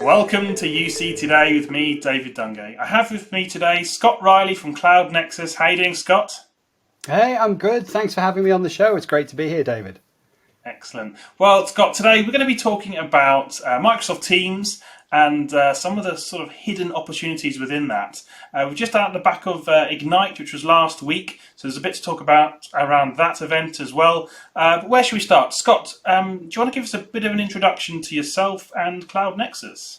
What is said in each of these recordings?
Welcome to UC Today with me, David Dungay. I have with me today Scott Riley from Cloud Nexus. How you doing, Scott? Hey, I'm good. Thanks for having me on the show. It's great to be here, David. Excellent. Well, Scott, today we're going to be talking about Microsoft Teams and some of the sort of hidden opportunities within that. We're just out the back of Ignite, which was last week, so there's a bit to talk about around that event as well. But where should we start? Scott, do you want to give us a bit of an introduction to yourself and Cloud Nexus?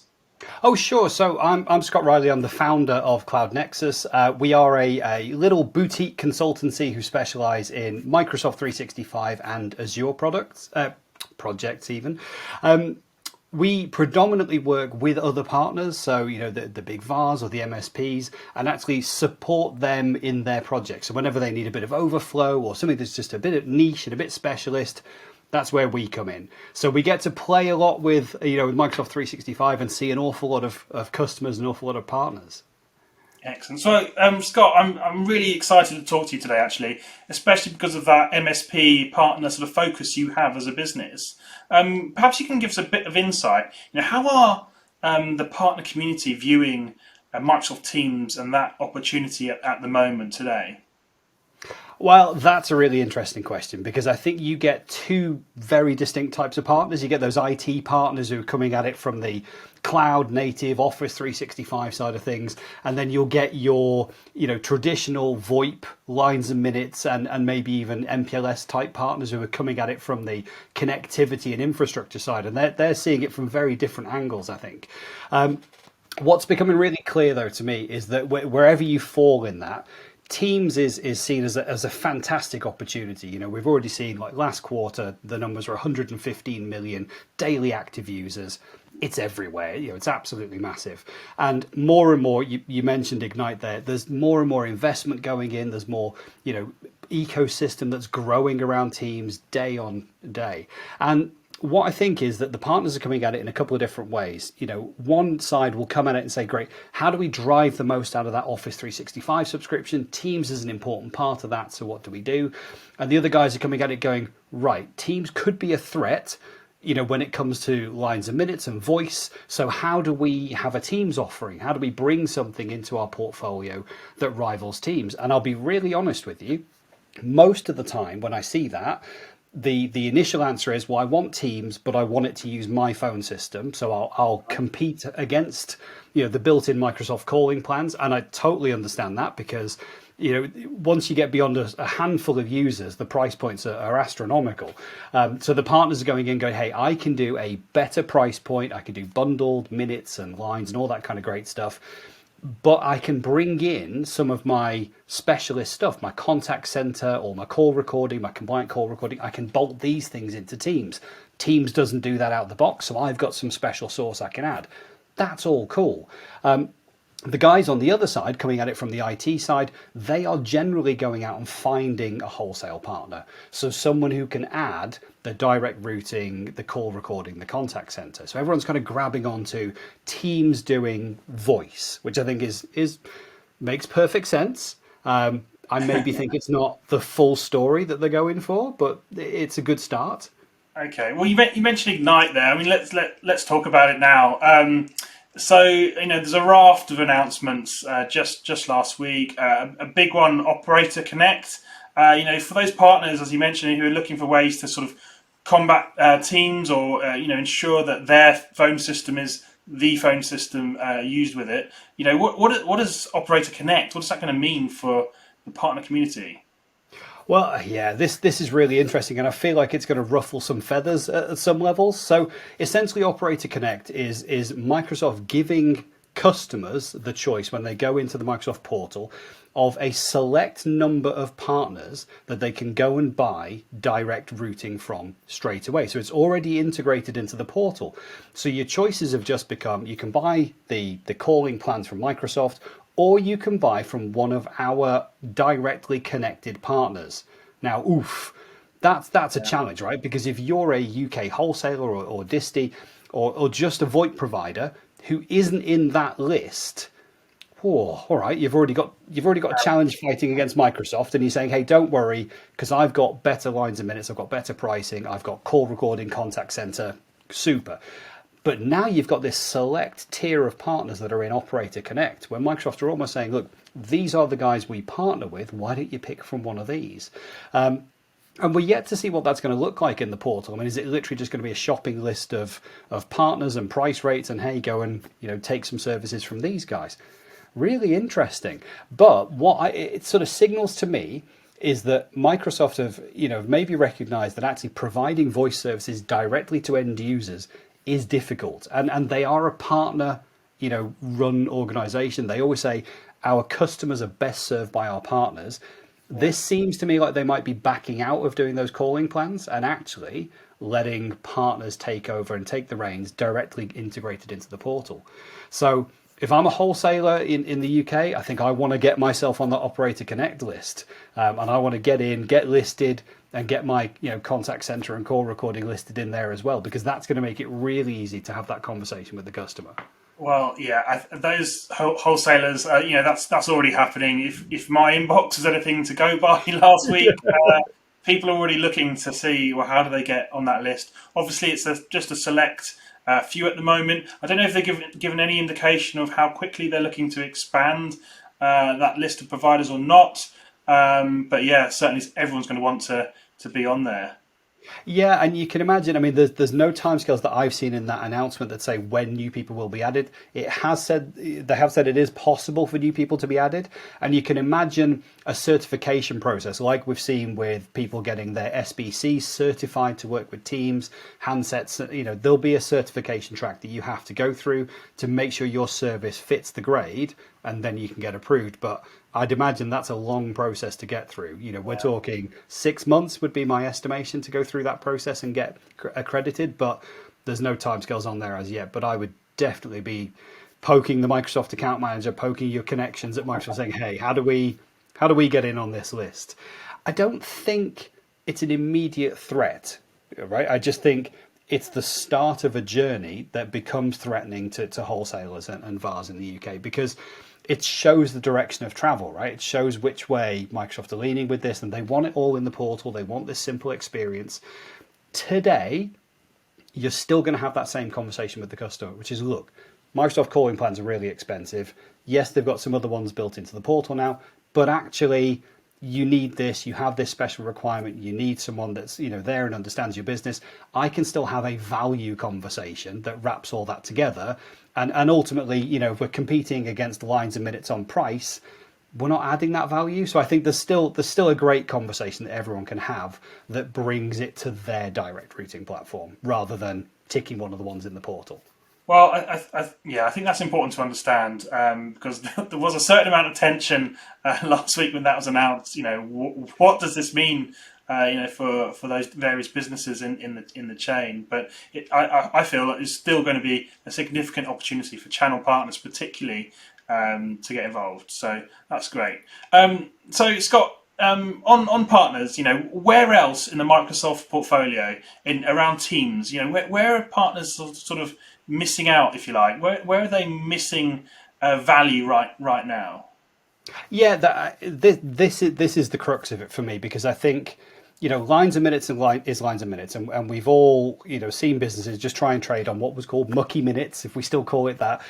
Oh, sure. So I'm Scott Riley. I'm the founder of Cloud Nexus. We are a little boutique consultancy who specialize in Microsoft 365 and Azure projects even. We predominantly work with other partners, so the big VARs or the MSPs, and actually support them in their projects. So whenever they need a bit of overflow or something that's just a bit of niche and a bit specialist, that's where we come in. So we get to play a lot with with Microsoft 365 and see an awful lot of customers, an awful lot of partners. Excellent. So, Scott, I'm really excited to talk to you today, actually, especially because of that MSP partner sort of focus you have as a business. Perhaps you can give us a bit of insight. How are the partner community viewing Microsoft Teams and that opportunity at the moment today? Well, that's a really interesting question because I think you get two very distinct types of partners. You get those IT partners who are coming at it from the cloud native Office 365 side of things, and then you'll get your traditional VoIP lines and minutes and maybe even MPLS type partners who are coming at it from the connectivity and infrastructure side, and they're seeing it from very different angles, I think. What's becoming really clear though to me is that wherever you fall in that, Teams is seen as a fantastic opportunity. We've already seen, like last quarter, the numbers were 115 million daily active users. It's everywhere. It's absolutely massive. And more, you mentioned Ignite there. There's more and more investment going in. There's more, ecosystem that's growing around Teams day on day. And what I think is that the partners are coming at it in a couple of different ways. One side will come at it and say, great, how do we drive the most out of that Office 365 subscription? Teams is an important part of that, so what do we do? And the other guys are coming at it going, right, Teams could be a threat, when it comes to lines and minutes and voice. So how do we have a Teams offering? How do we bring something into our portfolio that rivals Teams? And I'll be really honest with you, most of the time when I see that, the initial answer is, well, I want Teams, but I want it to use my phone system. So I'll compete against, the built-in Microsoft calling plans. And I totally understand that because, once you get beyond a handful of users, the price points are astronomical. So the partners are going in going, hey, I can do a better price point. I can do bundled minutes and lines and all that kind of great stuff. But I can bring in some of my specialist stuff, my contact center or my call recording, my compliant call recording. I can bolt these things into Teams. Teams doesn't do that out of the box, so I've got some special sauce I can add. That's all cool. The guys on the other side, coming at it from the IT side, they are generally going out and finding a wholesale partner. So someone who can add the direct routing, the call recording, the contact center. So everyone's kind of grabbing onto Teams doing voice, which I think is makes perfect sense. I maybe think it's not the full story that they're going for, but it's a good start. Okay. Well, you mentioned Ignite there. I mean, let's talk about it now. So, there's a raft of announcements just last week. A big one, Operator Connect. For those partners, as you mentioned, who are looking for ways to sort of combat Teams or ensure that their phone system is the phone system used with it. What does Operator Connect? What is that going to mean for the partner community? Well, yeah, this is really interesting, and I feel like it's going to ruffle some feathers at some levels. So essentially, Operator Connect is Microsoft giving customers the choice when they go into the Microsoft portal of a select number of partners that they can go and buy direct routing from straight away. So it's already integrated into the portal. So your choices have just become, you can buy the calling plans from Microsoft, or you can buy from one of our directly connected partners. Now, that's a challenge, right? Because if you're a UK wholesaler or disty or just a VoIP provider who isn't in that list, all right, you've already got a challenge fighting against Microsoft, and you're saying, hey, don't worry, because I've got better lines and minutes, I've got better pricing, I've got call recording, contact center, super. But now you've got this select tier of partners that are in Operator Connect, where Microsoft are almost saying, look, these are the guys we partner with. Why don't you pick from one of these? And we're yet to see what that's going to look like in the portal. I mean, is it literally just going to be a shopping list of partners and price rates and, hey, go and take some services from these guys? Really interesting. But it sort of signals to me is that Microsoft have maybe recognized that actually providing voice services directly to end users is difficult, and they are a partner run organization. They always say our customers are best served by our partners. This seems to me like they might be backing out of doing those calling plans and actually letting partners take over and take the reins directly integrated into the portal. So if I'm a wholesaler in the UK, I think I want to get myself on the Operator Connect list, and I want to get listed, and get my contact center and call recording listed in there as well, because that's going to make it really easy to have that conversation with the customer. Well, yeah, those wholesalers, that's already happening. If my inbox is anything to go by last week, people are already looking to see, well, how do they get on that list? Obviously, it's just a select few at the moment. I don't know if they've given any indication of how quickly they're looking to expand that list of providers or not. But yeah, certainly everyone's going to want to be on there. Yeah, and you can imagine, I mean, there's no timescales that I've seen in that announcement that say when new people will be added. They have said it is possible for new people to be added, and you can imagine a certification process like we've seen with people getting their SBC certified to work with Teams, handsets. There'll be a certification track that you have to go through to make sure your service fits the grade, and then you can get approved. But I'd imagine that's a long process to get through. We're talking 6 months would be my estimation to go through that process and get accredited, but there's no timescales on there as yet. But I would definitely be poking the Microsoft account manager, poking your connections at Microsoft, saying, hey, how do we get in on this list? I don't think it's an immediate threat, right? I just think it's the start of a journey that becomes threatening to wholesalers and VARs in the UK, because it shows the direction of travel, right? It shows which way Microsoft are leaning with this, and they want it all in the portal. They want this simple experience. Today, you're still going to have that same conversation with the customer, which is, look, Microsoft calling plans are really expensive. Yes, they've got some other ones built into the portal now, but actually you need this, you have this special requirement, you need someone that's there and understands your business. I can still have a value conversation that wraps all that together, and ultimately, if we're competing against lines and minutes on price, we're not adding that value. So I think there's still a great conversation that everyone can have that brings it to their direct routing platform rather than ticking one of the ones in the portal. Well, I think that's important to understand, because there was a certain amount of tension last week when that was announced. What does this mean? For those various businesses in the chain, but I feel that it's still going to be a significant opportunity for channel partners, particularly to get involved. So that's great. So Scott, on partners, where else in the Microsoft portfolio around Teams, where are partners sort of missing out, if you like? Where are they missing value right now? Yeah, this is the crux of it for me, because I think lines and minutes is lines and minutes, and we've all seen businesses just try and trade on what was called mucky minutes, if we still call it that.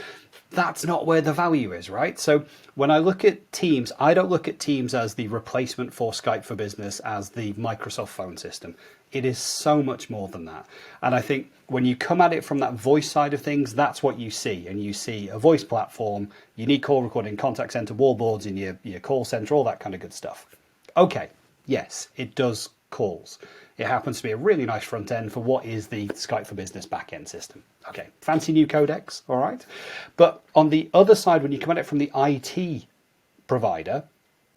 That's not where the value is, right? So when I look at Teams, I don't look at Teams as the replacement for Skype for Business, as the Microsoft phone system. It is so much more than that. And I think when you come at it from that voice side of things, that's what you see. And you see a voice platform, you need call recording, contact center, wallboards in your call center, all that kind of good stuff. Okay, yes, it does calls. It happens to be a really nice front end for what is the Skype for Business backend system. Okay, fancy new codecs, all right. But on the other side, when you come at it from the IT provider,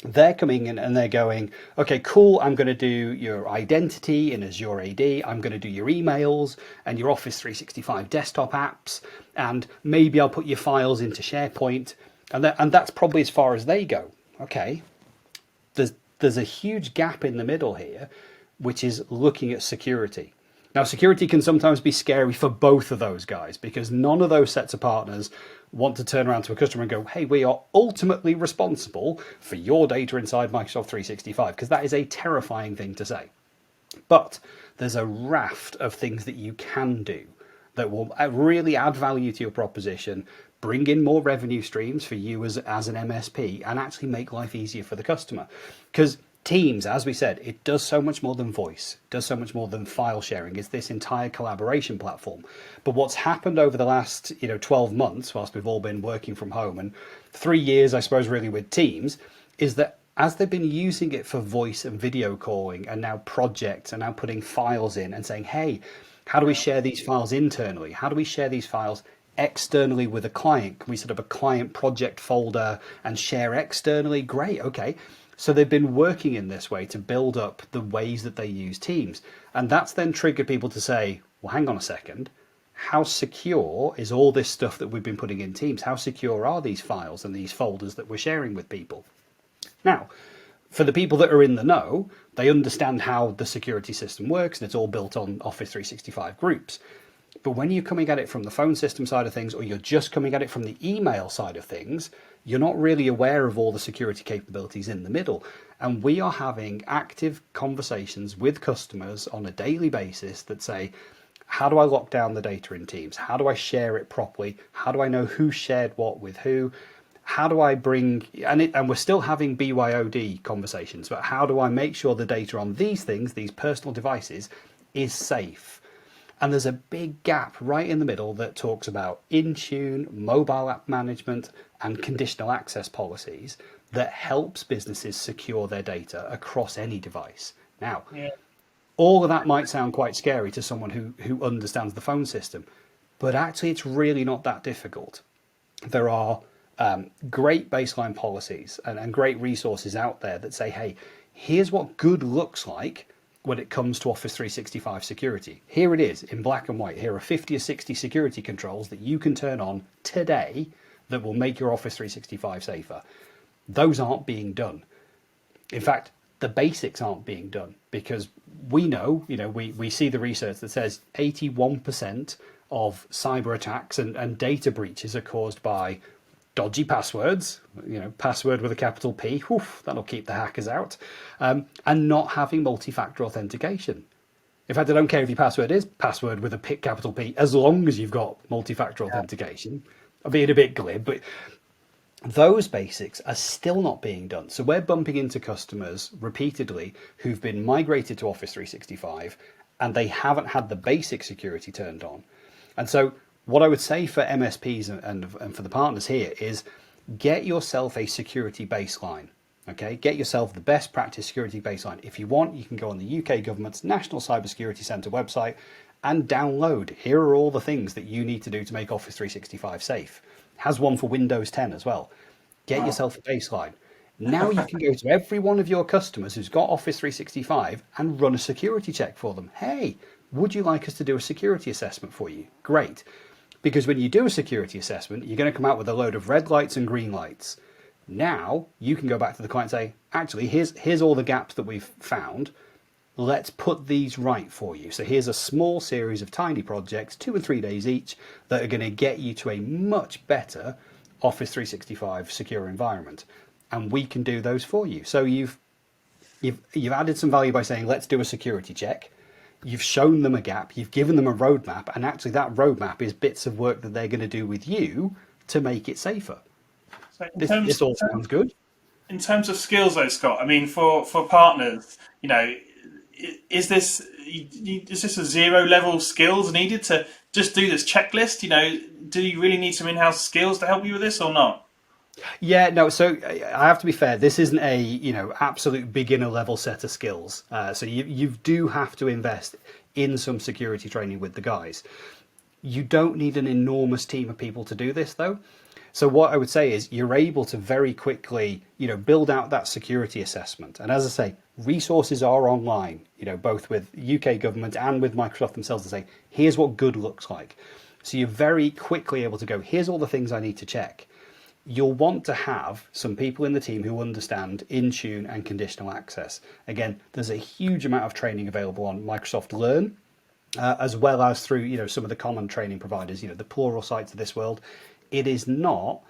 they're coming in and they're going, okay, cool, I'm going to do your identity in Azure AD, I'm going to do your emails and your Office 365 desktop apps, and maybe I'll put your files into SharePoint, and that's probably as far as they go. Okay, there's a huge gap in the middle here, which is looking at security. Now, security can sometimes be scary for both of those guys, because none of those sets of partners want to turn around to a customer and go, hey, we are ultimately responsible for your data inside Microsoft 365, because that is a terrifying thing to say. But there's a raft of things that you can do that will really add value to your proposition, bring in more revenue streams for you as an MSP, and actually make life easier for the customer. Because Teams, as we said, it does so much more than voice, it does so much more than file sharing. It's this entire collaboration platform. But what's happened over the last 12 months, whilst we've all been working from home, and 3 years, I suppose, really with Teams, is that as they've been using it for voice and video calling, and now projects, and now putting files in and saying, hey, how do we share these files internally? How do we share these files externally with a client? Can we set up a client project folder and share externally? Great, okay. So they've been working in this way to build up the ways that they use Teams. And that's then triggered people to say, well, hang on a second. How secure is all this stuff that we've been putting in Teams? How secure are these files and these folders that we're sharing with people? Now, for the people that are in the know, they understand how the security system works, and it's all built on Office 365 groups. But when you're coming at it from the phone system side of things, or you're just coming at it from the email side of things, you're not really aware of all the security capabilities in the middle. And we are having active conversations with customers on a daily basis that say, how do I lock down the data in Teams? How do I share it properly? How do I know who shared what with who? How do I bring, and we're still having BYOD conversations, but how do I make sure the data on these things, these personal devices, is safe? And there's a big gap right in the middle that talks about Intune, mobile app management, and conditional access policies that helps businesses secure their data across any device. Now, all of that might sound quite scary to someone who understands the phone system, but actually it's really not that difficult. There are great baseline policies and great resources out there that say, hey, here's what good looks like when it comes to Office 365 security. Here it is in black and white. Here are 50 or 60 security controls that you can turn on today that will make your Office 365 safer. Those aren't being done. In fact, the basics aren't being done because we know, we see the research that says 81% of cyber attacks and data breaches are caused by dodgy passwords, password with a capital P, that'll keep the hackers out, and not having multi-factor authentication. In fact, I don't care if your password is password with a capital P, as long as you've got multi-factor authentication. I'm being a bit glib, but those basics are still not being done. So we're bumping into customers repeatedly who've been migrated to Office 365 and they haven't had the basic security turned on. And so what I would say for MSPs and for the partners here is get yourself a security baseline. Okay, get yourself the best practice security baseline. If you want, you can go on the UK government's National Cybersecurity Centre website and download. Here are all the things that you need to do to make Office 365 safe. It has one for Windows 10 as well. Get yourself a baseline. Now you can go to every one of your customers who's got Office 365 and run a security check for them. Hey, would you like us to do a security assessment for you? Great. Because when you do a security assessment, you're going to come out with a load of red lights and green lights. Now you can go back to the client and say, actually, here's all the gaps that we've found. Let's put these right for you. So here's a small series of tiny projects, 2 and 3 days each, that are going to get you to a much better Office 365 secure environment. And we can do those for you. So you've added some value by saying, let's do a security check. You've shown them a gap, you've given them a roadmap, and actually that roadmap is bits of work that they're going to do with you to make it safer. So This all sounds good. In terms of skills, though, Scott, I mean, for partners, is this a zero level skills needed to just do this checklist? Do you really need some in-house skills to help you with this or not? Yeah, no. So I have to be fair. This isn't a absolute beginner level set of skills. So you do have to invest in some security training with the guys. You don't need an enormous team of people to do this, though. So what I would say is you're able to very quickly, build out that security assessment. And as I say, resources are online, both with UK government and with Microsoft themselves to say, here's what good looks like. So you're very quickly able to go, here's all the things I need to check. You'll want to have some people in the team who understand Intune and conditional access. Again, there's a huge amount of training available on Microsoft Learn, as well as through some of the common training providers, the plural sites of this world. It is not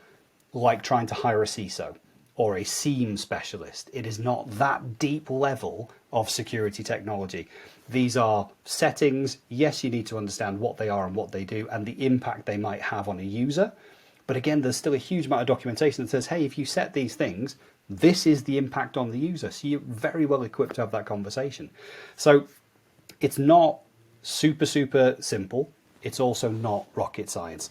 like trying to hire a CISO. or a SIEM specialist. It is not that deep level of security technology. These are settings. Yes, you need to understand what they are and what they do and the impact they might have on a user. But again, there's still a huge amount of documentation that says, hey, if you set these things, this is the impact on the user. So you're very well equipped to have that conversation. So it's not super, super simple. It's also not rocket science.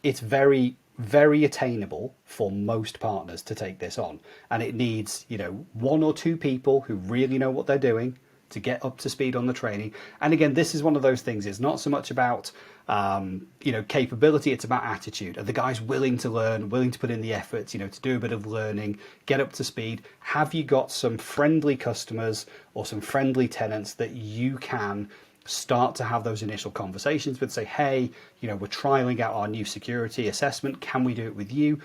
It's very, very attainable for most partners to take this on. And it needs, one or two people who really know what they're doing to get up to speed on the training. And again, this is one of those things. It's not so much about, capability. It's about attitude. Are the guys willing to learn, willing to put in the effort, to do a bit of learning, get up to speed? Have you got some friendly customers or some friendly tenants that you can start to have those initial conversations with, say, hey, we're trialing out our new security assessment. Can we do it with you?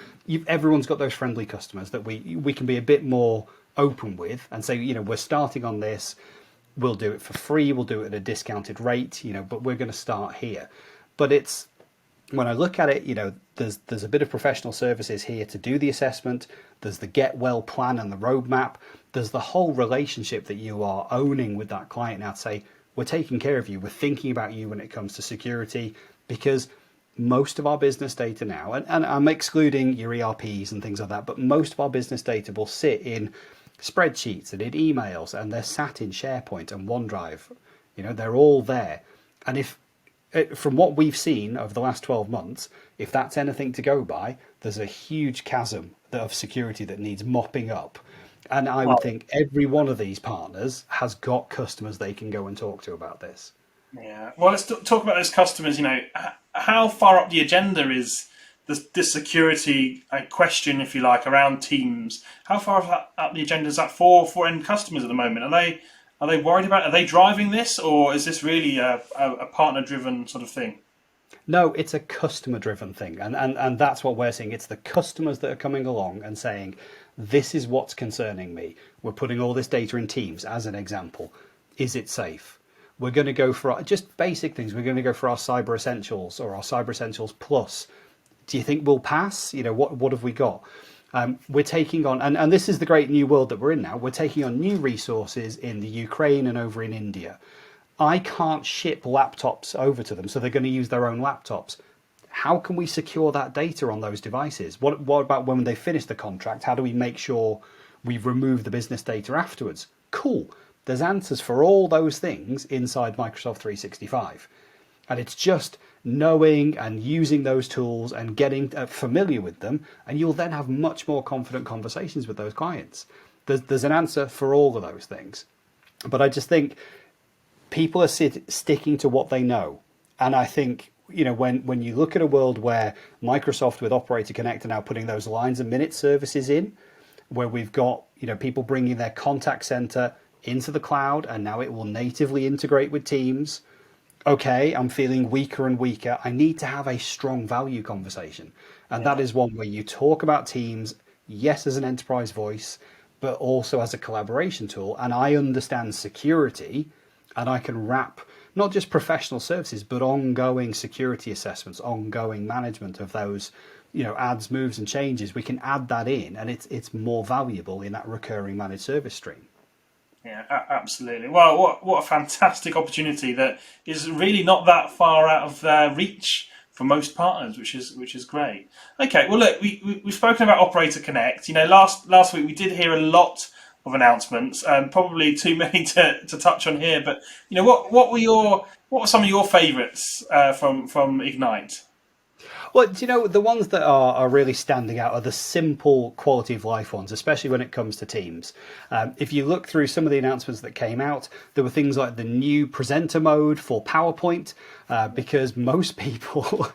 Everyone's got those friendly customers that we can be a bit more open with and say, we're starting on this. We'll do it for free. We'll do it at a discounted rate, but we're going to start here. But it's, when I look at it, there's a bit of professional services here to do the assessment. There's the get well plan and the roadmap. There's the whole relationship that you are owning with that client now to say, we're taking care of you. We're thinking about you when it comes to security, because most of our business data now, and I'm excluding your ERPs and things like that, but most of our business data will sit in spreadsheets and in emails, and they're sat in SharePoint and OneDrive. They're all there. And if, from what we've seen over the last 12 months, if that's anything to go by, there's a huge chasm of security that needs mopping up. And I would think every one of these partners has got customers they can go and talk to about this. Yeah. Well, let's talk about those customers. How far up the agenda is this security question, if you like, around Teams? How far up the agenda is that for end customers at the moment? Are they worried about it? Are they driving this, or is this really a partner-driven sort of thing? No, it's a customer-driven thing, and that's what we're seeing. It's the customers that are coming along and saying, this is what's concerning me. We're putting all this data in Teams, as an example. Is it safe? We're going to go for just basic things. We're going to go for our Cyber Essentials or our Cyber Essentials Plus. Do you think we'll pass? What have we got? We're taking on, and this is the great new world that we're in now, we're taking on new resources in the Ukraine and over in India. I can't ship laptops over to them, so they're going to use their own laptops. How can we secure that data on those devices? What about when they finish the contract? How do we make sure we remove the business data afterwards? Cool. There's answers for all those things inside Microsoft 365. And it's just knowing and using those tools and getting familiar with them, and you'll then have much more confident conversations with those clients. There's an answer for all of those things. But I just think people are sticking to what they know. And I think, when you look at a world where Microsoft with Operator Connect are now putting those lines and minutes services in, where we've got, people bringing their contact center into the cloud, and now it will natively integrate with Teams. Okay, I'm feeling weaker and weaker. I need to have a strong value conversation. And that is one where you talk about Teams, yes, as an enterprise voice, but also as a collaboration tool. And I understand security, and I can wrap not just professional services, but ongoing security assessments, ongoing management of those, adds, moves and changes. We can add that in, and it's more valuable in that recurring managed service stream. Yeah, absolutely. Well, what a fantastic opportunity that is really not that far out of reach for most partners, which is great. Okay, well, look, we've spoken about Operator Connect. Last week we did hear a lot of announcements, probably too many to touch on here. But what were some of your favourites from Ignite? Well, the ones that are really standing out are the simple quality of life ones, especially when it comes to Teams. If you look through some of the announcements that came out, there were things like the new presenter mode for PowerPoint, because most people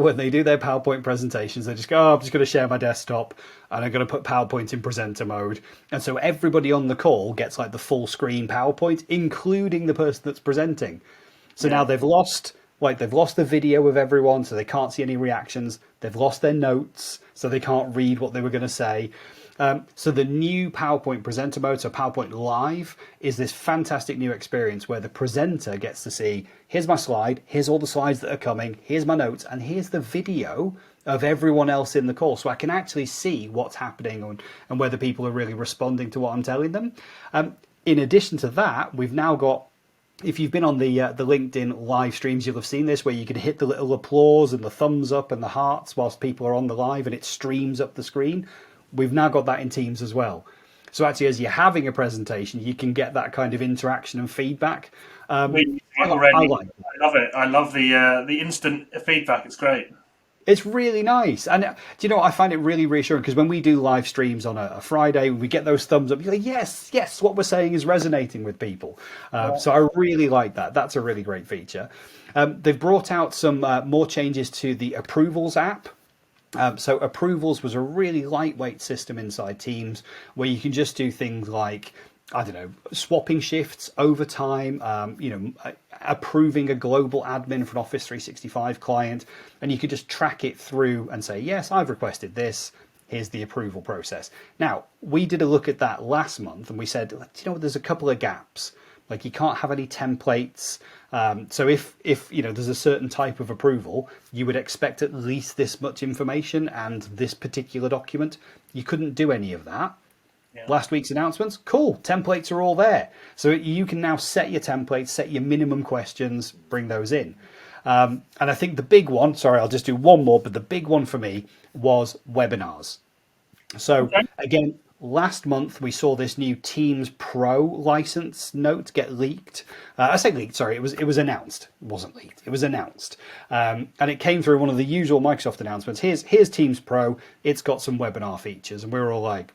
when they do their PowerPoint presentations, they just go, I'm just going to share my desktop and I'm going to put PowerPoint in presenter mode. And so everybody on the call gets like the full screen PowerPoint, including the person that's presenting. So now they've lost the video of everyone, so they can't see any reactions. They've lost their notes, so they can't read what they were going to say. So the new PowerPoint presenter mode, so PowerPoint Live, is this fantastic new experience where the presenter gets to see, here's my slide, here's all the slides that are coming, here's my notes, and here's the video of everyone else in the call. So I can actually see what's happening and whether people are really responding to what I'm telling them. In addition to that, we've now got, if you've been on the LinkedIn live streams, you'll have seen this where you can hit the little applause and the thumbs up and the hearts whilst people are on the live and it streams up the screen. We've now got that in Teams as well. So actually, as you're having a presentation, you can get that kind of interaction and feedback. I love it. I love the instant feedback. It's great. It's really nice. And do you know what? I find it really reassuring because when we do live streams on a Friday, we get those thumbs up. You're like, yes, what we're saying is resonating with people. So I really like that. That's a really great feature. They've brought out some more changes to the Approvals app. So Approvals was a really lightweight system inside Teams where you can just do things like, I don't know, swapping shifts, overtime, approving a global admin for an Office 365 client, and you could just track it through and say, yes, I've requested this. Here's the approval process. Now, we did a look at that last month and we said, there's a couple of gaps. Like you can't have any templates. So if there's a certain type of approval, you would expect at least this much information and this particular document. You couldn't do any of that. Yeah. Last week's announcements, cool, templates are all there. So you can now set your templates, set your minimum questions, bring those in. And I think the big one, sorry, I'll just do one more, but the big one for me was webinars. So again, last month we saw this new Teams Pro license note get leaked. I say leaked, sorry, it was announced. It wasn't leaked, it was announced. And it came through one of the usual Microsoft announcements. Here's Teams Pro, it's got some webinar features. And we were all like,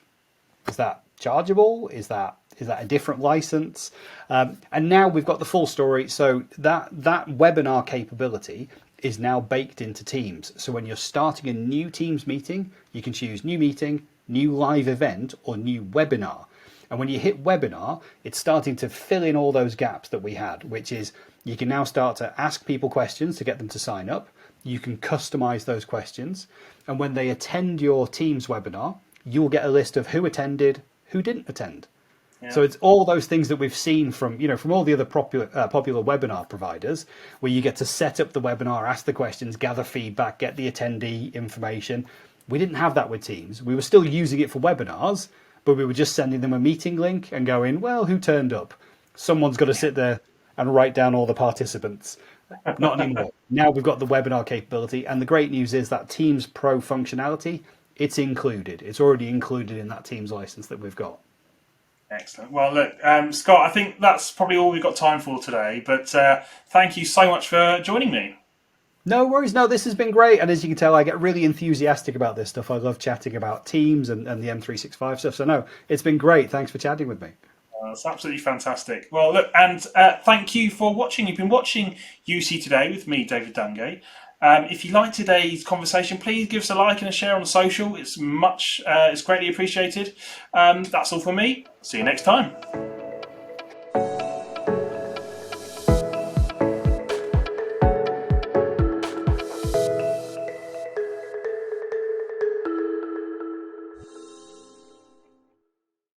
is that chargeable? Is that a different license? And now we've got the full story. So that webinar capability is now baked into Teams. So when you're starting a new Teams meeting, you can choose new meeting, new live event, or new webinar. And when you hit webinar, it's starting to fill in all those gaps that we had, which is you can now start to ask people questions to get them to sign up. You can customize those questions. And when they attend your Teams webinar, you'll get a list of who attended, who didn't attend. Yeah. So it's all those things that we've seen from all the other popular webinar providers, where you get to set up the webinar, ask the questions, gather feedback, get the attendee information. We didn't have that with Teams. We were still using it for webinars, but we were just sending them a meeting link and going, well, who turned up? Someone's got to sit there and write down all the participants. Not anymore. Now we've got the webinar capability. And the great news is that Teams Pro functionality, it's included. It's already included in that Teams license that we've got. Excellent. Well, look, Scott, I think that's probably all we've got time for today. But thank you so much for joining me. No worries. No, this has been great. And as you can tell, I get really enthusiastic about this stuff. I love chatting about Teams and the M365 stuff. So no, it's been great. Thanks for chatting with me. It's absolutely fantastic. Well, look, and thank you for watching. You've been watching UC Today with me, David Dungay. If you liked today's conversation, please give us a like and a share on social. It's greatly appreciated. That's all from me. See you next time.